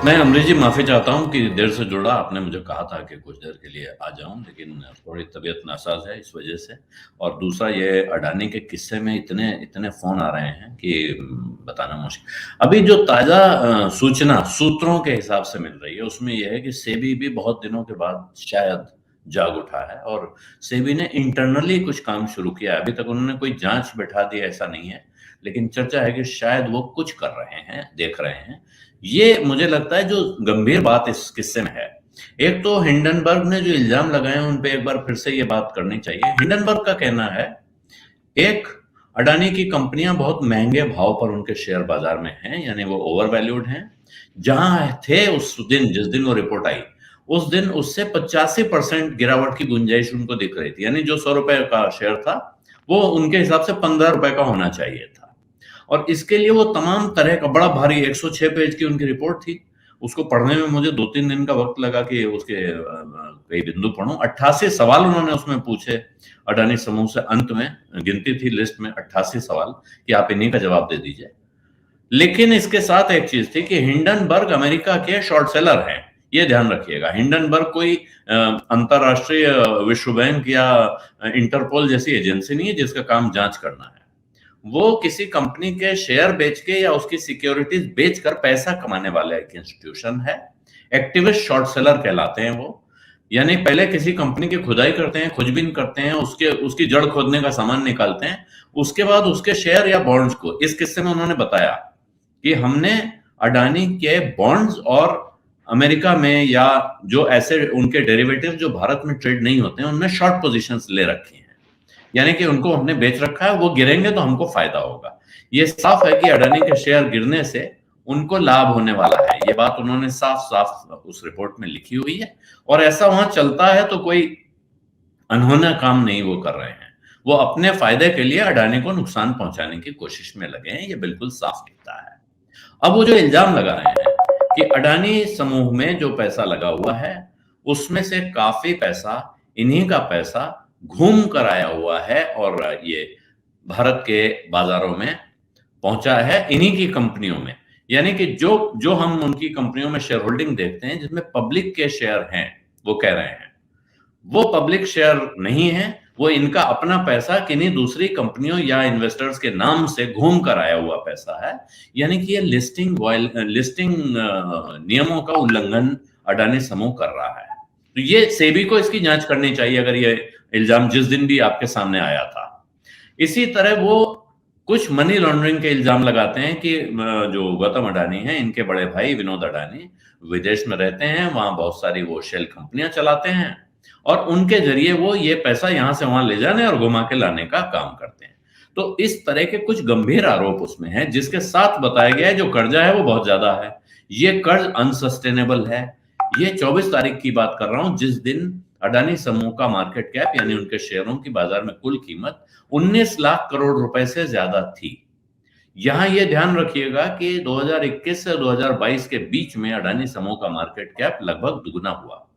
मैं अमरीश जी माफ़ी चाहता हूँ कि देर से जुड़ा। आपने मुझे कहा था कि कुछ देर के लिए आ जाऊँ, लेकिन थोड़ी तबीयत नासाज़ है इस वजह से। और दूसरा ये अडानी के किस्से में इतने इतने फ़ोन आ रहे हैं कि बताना मुश्किल। अभी जो ताज़ा सूचना सूत्रों के हिसाब से मिल रही है, उसमें ये है कि सेबी भी बहुत दिनों के बाद शायद जाग उठा है और सेबी ने इंटरनली कुछ काम शुरू किया है। अभी तक उन्होंने कोई जाँच बिठा दी ऐसा नहीं है, लेकिन चर्चा है कि शायद वो कुछ कर रहे हैं, देख रहे हैं। ये मुझे लगता है जो गंभीर बात इस किस्से में है। एक तो हिंडनबर्ग ने जो इल्जाम लगाए हैं उन पे एक बार फिर से ये बात करनी चाहिए। हिंडनबर्ग का कहना है, एक, अडानी की कंपनियां बहुत महंगे भाव पर उनके शेयर बाजार में हैं, यानी वो ओवर वैल्यूड हैं। जहां थे उस दिन, जिस दिन वो रिपोर्ट आई, उस दिन उससे 85% गिरावट की गुंजाइश उनको दिख रही थी। यानी जो 100 रुपए का शेयर था, वो उनके हिसाब से 15 रुपए का होना चाहिए था। और इसके लिए वो तमाम तरह का बड़ा भारी 106 पेज की उनकी रिपोर्ट थी। उसको पढ़ने में मुझे 2-3 दिन का वक्त लगा कि उसके कई बिंदु पढ़ूं। 88 सवाल उन्होंने उसमें पूछे अडानी समूह से। अंत में गिनती थी लिस्ट में 88 सवाल कि आप इन्हीं का जवाब दे दीजिए। लेकिन इसके साथ एक चीज थी कि हिंडनबर्ग अमेरिका के शॉर्ट सेलर हैं। ये ध्यान रखिएगा, हिंडनबर्ग कोई अंतरराष्ट्रीय विश्व बैंक या इंटरपोल जैसी एजेंसी नहीं है जिसका काम जांच करना है। वो किसी कंपनी के शेयर बेच के या उसकी सिक्योरिटीज बेचकर पैसा कमाने वाला एक इंस्टीट्यूशन है। एक्टिविस्ट शॉर्ट सेलर कहलाते हैं वो। यानी पहले किसी कंपनी की खुदाई करते हैं, खोजबीन करते हैं, उसकी जड़ खोदने का सामान निकालते हैं। उसके बाद उसके शेयर या बॉन्ड्स को, इस किस्से में उन्होंने बताया कि हमने अडानी के बॉन्ड्स और अमेरिका में या जो ऐसे उनके डेरिवेटिव जो भारत में ट्रेड नहीं होते हैं उनमें शॉर्ट पोजीशंस ले रखी हैं। यानी कि उनको हमने बेच रखा है, वो गिरेंगे तो हमको फायदा होगा। ये साफ है कि अडानी के शेयर गिरने से उनको लाभ होने वाला है। ये बात उन्होंने साफ साफ उस रिपोर्ट में लिखी हुई है। और ऐसा वहां चलता है तो कोई अनहोना काम नहीं वो कर रहे हैं। वो अपने फायदे के लिए अडानी को नुकसान पहुंचाने की कोशिश में लगे हैं, ये बिल्कुल साफ दिखता है। अब वो जो इल्जाम लगा रहे हैं कि अडानी समूह में जो पैसा लगा हुआ है उसमें से काफी पैसा, इन्हीं का पैसा घूम कर आया हुआ है और ये भारत के बाजारों में पहुंचा है इन्हीं की कंपनियों में। यानी कि जो जो हम उनकी कंपनियों में शेयर होल्डिंग देखते हैं जिसमें पब्लिक के शेयर हैं, वो कह रहे हैं वो पब्लिक शेयर नहीं है, वो इनका अपना पैसा किन्हीं दूसरी कंपनियों या इन्वेस्टर्स के नाम से घूम कर आया हुआ पैसा है। यानी कि ये लिस्टिंग नियमों का उल्लंघन अडानी समूह कर रहा है। तो ये सेबी को इसकी जांच करनी चाहिए अगर ये इल्जाम जिस दिन भी आपके सामने आया था। इसी तरह वो कुछ मनी लॉन्ड्रिंग के इल्जाम लगाते हैं कि जो गौतम अडानी है, इनके बड़े भाई विनोद अडानी विदेश में रहते हैं, वहां बहुत सारी वो शेल कंपनियां चलाते हैं और उनके जरिए वो ये पैसा यहां से वहां ले जाने और घुमा के लाने का काम करते हैं। तो इस तरह के कुछ गंभीर आरोप उसमें हैं, जिसके साथ बताया गया है जो कर्जा है वो बहुत ज्यादा है। ये कर्ज अनसस्टेनेबल है। ये 24 तारीख की बात कर रहा हूं, जिस दिन अडानी समूह का मार्केट कैप यानी उनके शेयरों की बाजार में कुल कीमत 19 लाख करोड़ रुपए से ज्यादा थी। यहां यह ध्यान रखिएगा कि 2021 से 2022 के बीच में अडानी समूह का मार्केट कैप लगभग दुगना हुआ।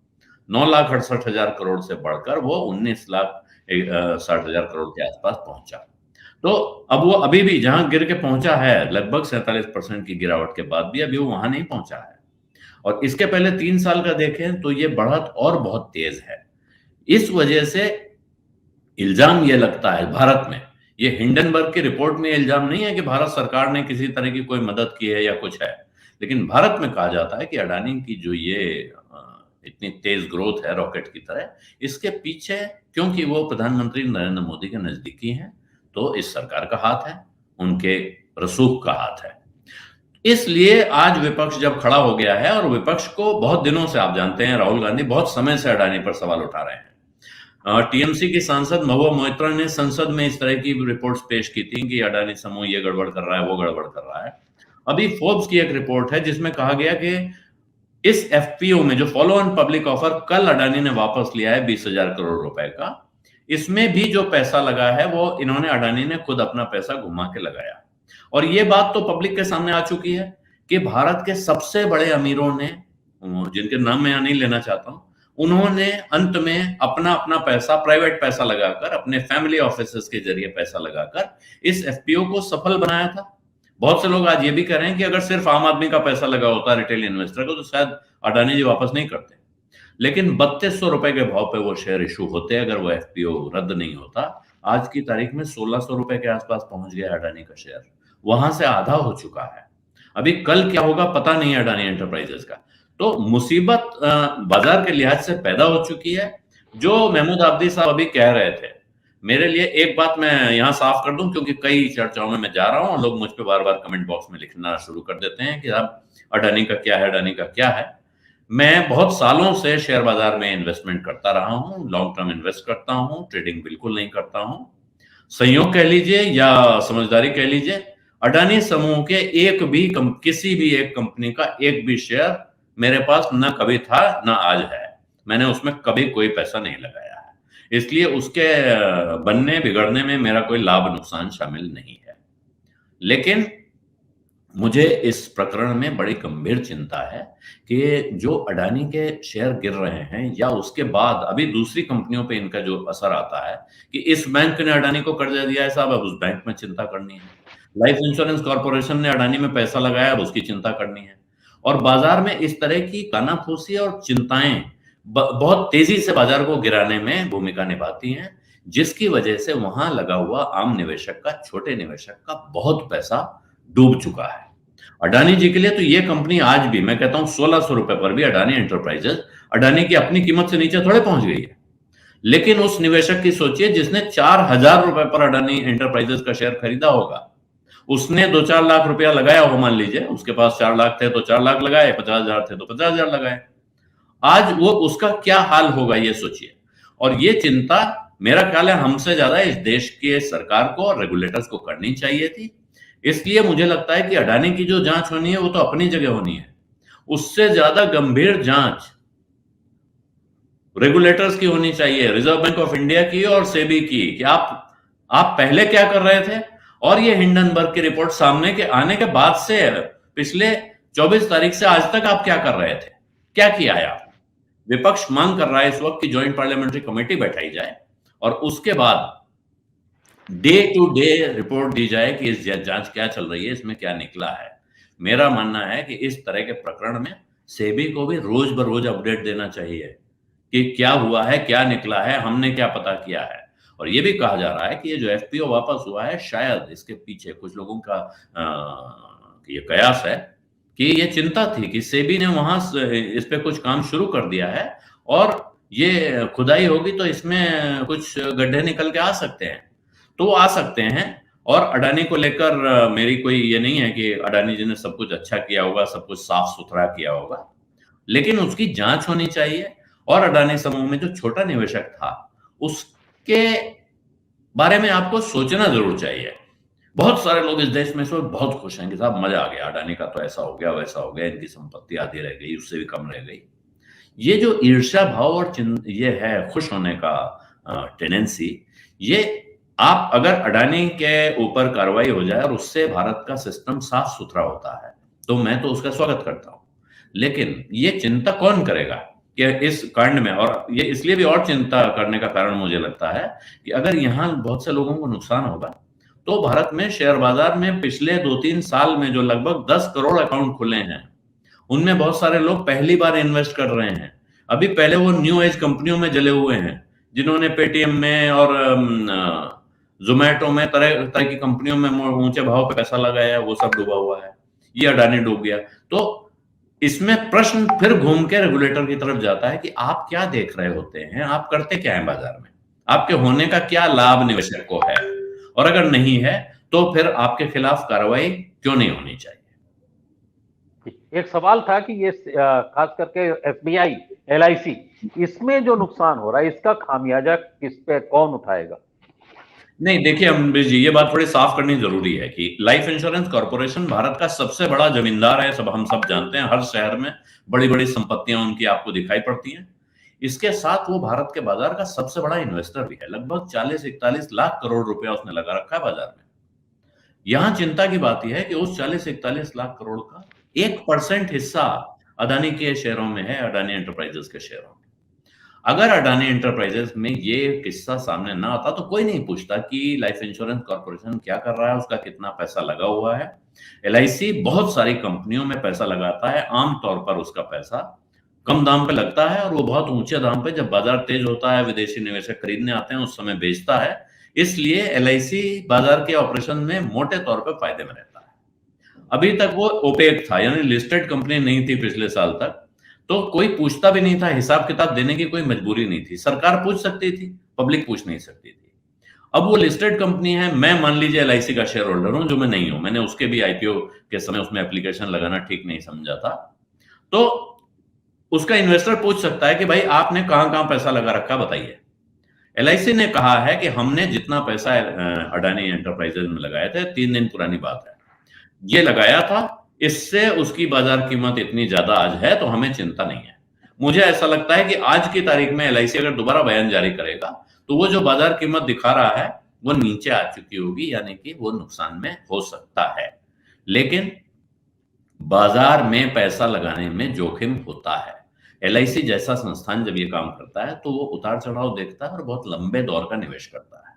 9,68,000 करोड़ से बढ़कर वो 19,60,000 करोड़ के आसपास पहुंचा। तो अब वो अभी भी जहां गिर के पहुंचा है, लगभग 47% की गिरावट के बाद भी अभी वो वहां नहीं पहुंचा है। और इसके पहले 3 साल का देखें तो ये बढ़त और बहुत तेज है। इस वजह से इल्जाम ये लगता है भारत में, ये हिंडनबर्ग की रिपोर्ट में इल्जाम नहीं है कि भारत सरकार ने किसी तरह की कोई मदद की है या कुछ है, लेकिन भारत में कहा जाता है कि अडानी की जो ये इतनी तेज ग्रोथ है रॉकेट की तरह, इसके पीछे, क्योंकि वो प्रधानमंत्री नरेंद्र मोदी के नजदीकी हैं, तो इस सरकार का हाथ है, उनके रसूख का हाथ है। इसलिए आज विपक्ष जब खड़ा हो गया है, और विपक्ष को बहुत दिनों से, आप जानते हैं, राहुल गांधी बहुत समय से अडानी पर सवाल उठा रहे हैं। टीएमसी की सांसद महुआ मोइत्रा ने संसद में इस तरह की रिपोर्ट्स पेश की थी कि अडानी समूह ये गड़बड़ कर रहा है, वो गड़बड़ कर रहा है। अभी फोर्ब्स की एक रिपोर्ट है जिसमें कहा गया कि इस एफपीओ में जो फॉलो ऑन पब्लिक ऑफर कल अडानी ने वापस लिया है 20,000 करोड़ रुपए का, इसमें भी जो पैसा लगा है वो इन्होंने, अडानी ने खुद अपना पैसा घुमा के लगाया। और ये बात तो पब्लिक के सामने आ चुकी है कि भारत के सबसे बड़े अमीरों ने, जिनके नाम मैं यहां नहीं लेना चाहता हूं, उन्होंने अंत में अपना अपना पैसा, प्राइवेट पैसा लगाकर, अपने फैमिली ऑफिसेस के जरिए पैसा लगाकर इस एफपीओ को सफल बनाया था। बहुत से लोग आज ये भी कह रहे हैं कि अगर सिर्फ आम आदमी का पैसा लगा होता रिटेल इन्वेस्टर को तो शायद अडानी जी वापस नहीं करते। लेकिन 3200 रुपए के भाव पे वो शेयर इशू होते अगर वो एफपीओ रद्द नहीं होता। आज की तारीख में 1600 रुपए के आसपास पहुंच गया अडानी का शेयर, वहां से आधा हो चुका है। अभी कल क्या होगा पता नहीं है अडानी एंटरप्राइजेस का। तो मुसीबत बाजार के लिहाज से पैदा हो चुकी है। जो महमूद आबदी साहब अभी कह रहे थे, मेरे लिए एक बात मैं यहां साफ कर दूं, क्योंकि कई चर्चाओं में मैं जा रहा हूं और लोग मुझ पे बार बार कमेंट बॉक्स में लिखना शुरू कर देते हैं कि आप अडानी का क्या है, अडानी का क्या है। मैं बहुत सालों से शेयर बाजार में इन्वेस्टमेंट करता रहा हूं, लॉन्ग टर्म इन्वेस्ट करता हूं, ट्रेडिंग बिल्कुल नहीं करता हूं। संयोग कह लीजिए या समझदारी कह लीजिए, अडानी समूह के किसी भी एक कंपनी का एक भी शेयर मेरे पास न कभी था न आज है। मैंने उसमें कभी कोई पैसा नहीं लगाया है, इसलिए उसके बनने बिगड़ने में मेरा कोई लाभ नुकसान शामिल नहीं है। लेकिन मुझे इस प्रकरण में बड़ी गंभीर चिंता है कि जो अडानी के शेयर गिर रहे हैं या उसके बाद अभी दूसरी कंपनियों पे इनका जो असर आता है कि इस बैंक ने अडानी को कर्जा दिया है साहब, अब उस बैंक में चिंता करनी है। लाइफ इंश्योरेंस कॉर्पोरेशन ने अडानी में पैसा लगाया, अब उसकी चिंता करनी है। और बाजार में इस तरह की कानाफूसी और चिंताएं बहुत तेजी से बाजार को गिराने में भूमिका निभाती हैं, जिसकी वजह से वहां लगा हुआ आम निवेशक का, छोटे निवेशक का बहुत पैसा डूब चुका है। अडानी जी के लिए तो ये कंपनी आज भी, मैं कहता हूं 1600 रुपए पर भी अडानी एंटरप्राइजेस अडानी की अपनी कीमत से नीचे थोड़े पहुंच गई है। लेकिन उस निवेशक की सोचिए जिसने 4000 रुपए पर अडानी एंटरप्राइजेस का शेयर खरीदा होगा, उसने 2-4 लाख रुपया लगाया हो, मान लीजिए उसके पास 4 लाख थे तो 4 लाख लगाए, 50,000 थे तो 50,000 लगाए। आज वो उसका क्या हाल होगा ये सोचिए। और ये चिंता मेरा ख्याल है हमसे ज्यादा इस देश के सरकार को और रेगुलेटर्स को करनी चाहिए थी। इसलिए मुझे लगता है कि अडानी की जो जांच होनी है वो तो अपनी जगह होनी है, उससे ज्यादा गंभीर जांच रेगुलेटर्स की होनी चाहिए, रिजर्व बैंक ऑफ इंडिया की और सेबी की, कि आप पहले क्या कर रहे थे और ये हिंडनबर्ग की रिपोर्ट सामने के आने के बाद से पिछले 24 तारीख से आज तक आप क्या कर रहे थे, क्या किया है आप। विपक्ष मांग कर रहा है इस वक्त की ज्वाइंट पार्लियामेंट्री कमेटी बैठाई जाए और उसके बाद डे टू डे रिपोर्ट दी जाए कि इस जांच क्या चल रही है, इसमें क्या निकला है। मेरा मानना है कि इस तरह के प्रकरण में सेबी को भी रोज बरोज अपडेट देना चाहिए कि क्या हुआ है, क्या निकला है, हमने क्या पता किया है। और ये भी कहा जा रहा है कि ये जो एफपीओ वापस हुआ है, शायद इसके पीछे कुछ लोगों का ये कयास है कि ये चिंता थी कि सेबी ने वहां इस पे कुछ काम शुरू कर दिया है और ये खुदाई होगी तो इसमें कुछ गड्ढे निकल के आ सकते हैं, तो आ सकते हैं। और अडानी को लेकर मेरी कोई ये नहीं है कि अडानी जी ने सब कुछ अच्छा किया होगा, सब कुछ साफ सुथरा किया होगा, लेकिन उसकी जांच होनी चाहिए। और अडानी समूह में जो छोटा निवेशक था उसके बारे में आपको सोचना जरूर चाहिए। बहुत सारे लोग इस देश में इस वक्त बहुत खुश हैं कि साहब मजा आ गया, अडानी का तो ऐसा हो गया वैसा हो गया, इनकी संपत्ति आधी रह गई, उससे भी कम रह गई। ये जो ईर्ष्या भाव और ये है खुश होने का टेंडेंसी, ये आप अगर अडानी के ऊपर कार्रवाई हो जाए और उससे भारत का सिस्टम साफ सुथरा होता है तो मैं तो उसका स्वागत करता हूं। लेकिन ये चिंता कौन करेगा कि इस कांड में, और ये इसलिए भी और चिंता करने का कारण मुझे लगता है कि अगर यहां बहुत से लोगों को नुकसान होगा तो भारत में शेयर बाजार में पिछले 2-3 साल में जो लगभग 10 करोड़ अकाउंट खुले हैं उनमें बहुत सारे लोग पहली बार इन्वेस्ट कर रहे हैं। अभी पहले वो न्यू एज कंपनियों में जले हुए हैं जिन्होंने पेटीएम में और जोमेटो में तरह तरह की कंपनियों में ऊंचे भाव पे पैसा लगाया, वो सब डूबा हुआ है। ये अडानी डूब गया। तो इसमें प्रश्न फिर घूम के रेगुलेटर की तरफ जाता है कि आप क्या देख रहे होते हैं, आप करते क्या है बाजार में, आपके होने का क्या लाभ निवेशक को है, और अगर नहीं है तो फिर आपके खिलाफ कार्रवाई क्यों नहीं होनी चाहिए। एक सवाल था कि ये खास करके एसबीआई, एलआईसी, इसमें जो नुकसान हो रहा है इसका खामियाजा किस पे कौन उठाएगा? नहीं देखिए अमरीश जी, ये बात थोड़ी साफ करनी जरूरी है कि लाइफ इंश्योरेंस कॉर्पोरेशन भारत का सबसे बड़ा जमींदार है, सब हम सब जानते हैं। हर शहर में बड़ी बड़ी संपत्तियां उनकी आपको दिखाई पड़ती हैं। इसके साथ वो भारत के बाजार का सबसे बड़ा इन्वेस्टर भी है, लगभग 40-41 लाख करोड़ रुपया उसने लगा रखा है बाजार में। यहां चिंता की बात यह है कि उस 40-41 लाख करोड़ का 1% हिस्सा अडानी के शेयरों में है, अडानी एंटरप्राइजेस के शेयरों में। अगर अडानी एंटरप्राइजेस में ये किस्सा सामने ना आता तो कोई नहीं पूछता कि लाइफ इंश्योरेंस कॉर्पोरेशन क्या कर रहा है, उसका कितना पैसा लगा हुआ है। एलआईसी बहुत सारी कंपनियों में पैसा लगाता है, आमतौर पर उसका पैसा कम दाम पे लगता है और वो बहुत ऊंचे दाम पे जब बाजार तेज होता है, विदेशी निवेशक खरीदने आते हैं, उस समय बेचता है। इसलिए एलआईसी बाजार के ऑपरेशन में मोटे तौर पे फायदे में रहता है। अभी तक वो ओपेक था, यानी लिस्टेड कंपनी नहीं थी पिछले साल तक, तो कोई पूछता भी नहीं था, हिसाब किताब देने की कोई मजबूरी नहीं थी। सरकार पूछ सकती थी, पब्लिक पूछ नहीं सकती थी। अब वो लिस्टेड कंपनी है, मैं मान लीजिए एलआईसी का शेयर होल्डर हूं, जो मैं नहीं हूं, मैंने उसके भी आईपीओ के समय उसमें एप्लीकेशन लगाना ठीक नहीं समझा था, तो उसका इन्वेस्टर पूछ सकता है कि भाई आपने कहां कहां पैसा लगा रखा बताइए। एलआईसी ने कहा है कि हमने जितना पैसा अडानी एंटरप्राइजेज में लगाए थे, 3 दिन पुरानी बात है, ये लगाया था, इससे उसकी बाजार कीमत इतनी ज्यादा आज है, तो हमें चिंता नहीं है। मुझे ऐसा लगता है कि आज की तारीख में एलआईसी अगर दोबारा बयान जारी करेगा तो वो जो बाजार कीमत दिखा रहा है वो नीचे आ चुकी होगी, यानी कि वो नुकसान में हो सकता है। लेकिन बाजार में पैसा लगाने में जोखिम होता है। एलआईसी जैसा संस्थान जब ये काम करता है तो वो उतार चढ़ाव देखता है और बहुत लंबे दौर का निवेश करता है।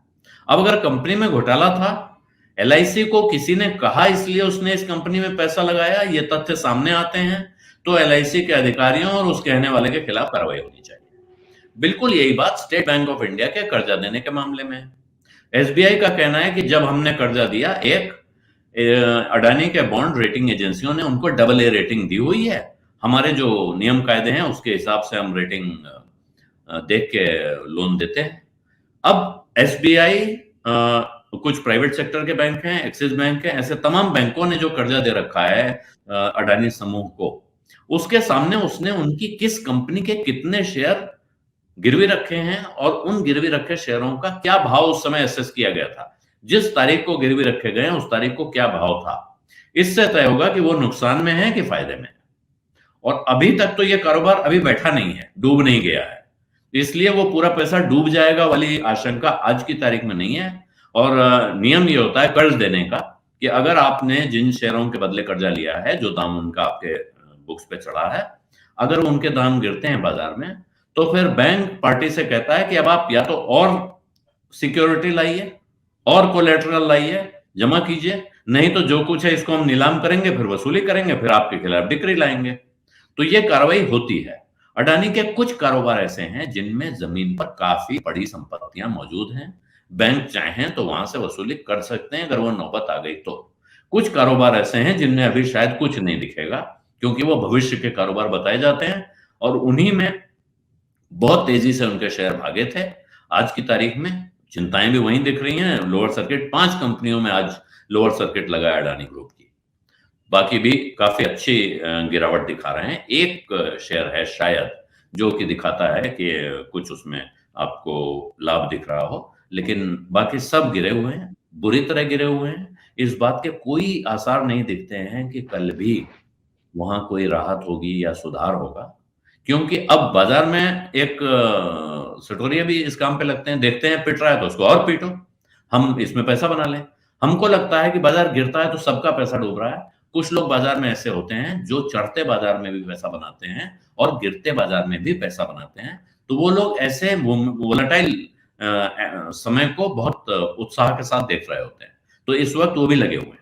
अब अगर कंपनी में घोटाला था, एलआईसी को किसी ने कहा इसलिए उसने इस कंपनी में पैसा लगाया, ये तथ्य सामने आते हैं, तो एलआईसी के अधिकारियों और उस कहने वाले के खिलाफ कार्रवाई होनी चाहिए। बिल्कुल यही बात स्टेट बैंक ऑफ इंडिया के कर्जा देने के मामले में है। एसबीआई का कहना है कि जब हमने कर्जा दिया, एक अडानी के बॉन्ड रेटिंग एजेंसियों ने उनको AA रेटिंग दी हुई है, हमारे जो नियम कायदे हैं उसके हिसाब से हम रेटिंग देख के लोन देते हैं। अब एसबीआई, कुछ प्राइवेट सेक्टर के बैंक हैं, एक्सिस बैंक है, ऐसे तमाम बैंकों ने जो कर्जा दे रखा है अडानी समूह को, उसके सामने उसने उनकी किस कंपनी के कितने शेयर गिरवी रखे हैं और उन गिरवी रखे शेयरों का क्या भाव उस समय एसेस किया गया था, जिस तारीख को गिरवी रखे गए उस तारीख को क्या भाव था, इससे तय होगा कि वो नुकसान में है कि फायदे में है। और अभी तक तो ये कारोबार अभी बैठा नहीं है, डूब नहीं गया है, इसलिए वो पूरा पैसा डूब जाएगा वाली आशंका आज की तारीख में नहीं है। और नियम ये होता है कर्ज देने का कि अगर आपने जिन शेयरों के बदले कर्जा लिया है, जो दाम उनका आपके बुक्स पे चढ़ा है, अगर उनके दाम गिरते हैं बाजार में, तो फिर बैंक पार्टी से कहता है कि अब आप या तो और सिक्योरिटी लाइए और कोलेटरल लाइए, जमा कीजिए, नहीं तो जो कुछ है इसको हम नीलाम करेंगे, फिर वसूली करेंगे, फिर आपके खिलाफ डिक्री लाएंगे। तो ये कार्रवाई होती है। अडानी के कुछ कारोबार ऐसे हैं जिनमें जमीन पर काफी बड़ी संपत्तियां मौजूद हैं, बैंक चाहें तो वहां से वसूली कर सकते हैं अगर वो नौबत आ गई तो। कुछ कारोबार ऐसे हैं जिनमें अभी शायद कुछ नहीं दिखेगा, क्योंकि वो भविष्य के कारोबार बताए जाते हैं और उन्हीं में बहुत तेजी से उनके शेयर भागे थे। आज की तारीख में चिंताएं भी वहीं दिख रही हैं। लोअर सर्किट 5 कंपनियों में आज लोअर सर्किट लगा है अडानी ग्रुप की, बाकी भी काफी अच्छी गिरावट दिखा रहे हैं। एक शेयर है शायद जो कि दिखाता है कि कुछ उसमें आपको लाभ दिख रहा हो, लेकिन बाकी सब गिरे हुए हैं, बुरी तरह गिरे हुए हैं। इस बात के कोई आसार नहीं दिखते हैं कि कल भी वहां कोई राहत होगी या सुधार होगा, क्योंकि अब बाजार में एक सटोरिया भी इस काम पे लगते हैं, देखते हैं पिट रहा है तो उसको और पीटो, हम इसमें पैसा बना लें। हमको लगता है कि बाजार गिरता है तो सबका पैसा डूब रहा है। कुछ लोग बाजार में ऐसे होते हैं जो चढ़ते बाजार में भी पैसा बनाते हैं और गिरते बाजार में भी पैसा बनाते हैं। तो वो लोग ऐसे वोलेटाइल समय को बहुत उत्साह के साथ देख रहे होते हैं, तो इस वक्त वो भी लगे हुए हैं।